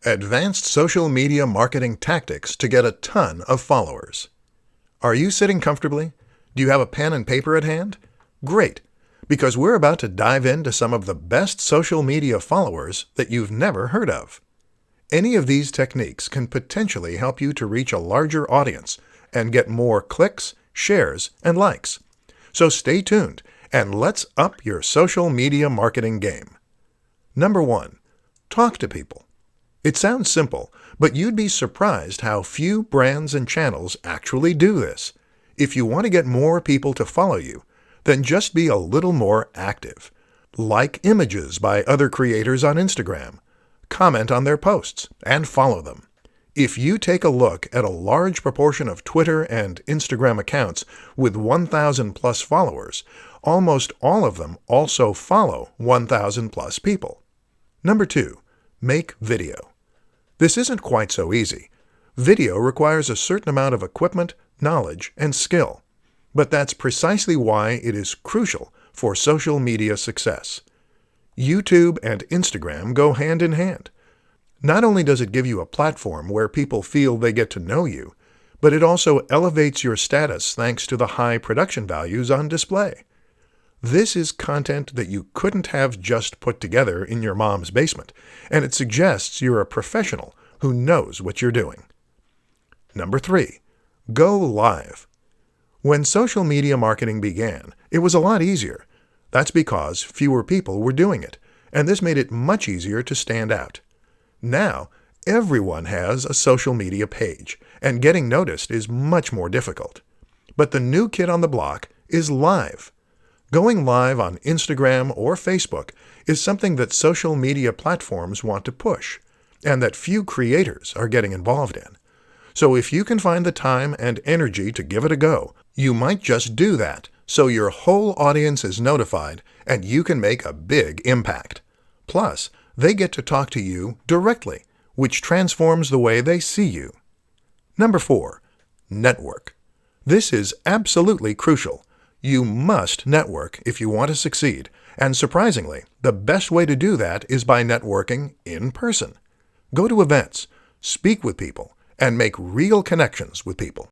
Advanced social media marketing tactics to get a ton of followers. Are you sitting comfortably? Do you have a pen and paper at hand? Great, because we're about to dive into some of the best social media followers that you've never heard of. Any of these techniques can potentially help you to reach a larger audience and get more clicks, shares, and likes. So stay tuned and let's up your social media marketing game. Number 1. Talk to people. It sounds simple, but you'd be surprised how few brands and channels actually do this. If you want to get more people to follow you, then just be a little more active. Like images by other creators on Instagram, comment on their posts, and follow them. If you take a look at a large proportion of Twitter and Instagram accounts with 1,000 plus followers, almost all of them also follow 1,000 plus people. Number 2. Make video. This isn't quite so easy. Video requires a certain amount of equipment, knowledge, and skill. But that's precisely why it is crucial for social media success. YouTube and Instagram go hand in hand. Not only does it give you a platform where people feel they get to know you, but it also elevates your status thanks to the high production values on display. This is content that you couldn't have just put together in your mom's basement, and it suggests you're a professional who knows what you're doing. Number 3. Go live. When social media marketing began, it was a lot easier. That's because fewer people were doing it, and this made it much easier to stand out. Now, everyone has a social media page, and getting noticed is much more difficult. But the new kid on the block is live. Going live on Instagram or Facebook is something that social media platforms want to push, and that few creators are getting involved in. So if you can find the time and energy to give it a go, you might just do that so your whole audience is notified and you can make a big impact. Plus, they get to talk to you directly, which transforms the way they see you. Number 4. Network. This is absolutely crucial. You must network if you want to succeed, and surprisingly, the best way to do that is by networking in person. Go to events, speak with people, and make real connections with people.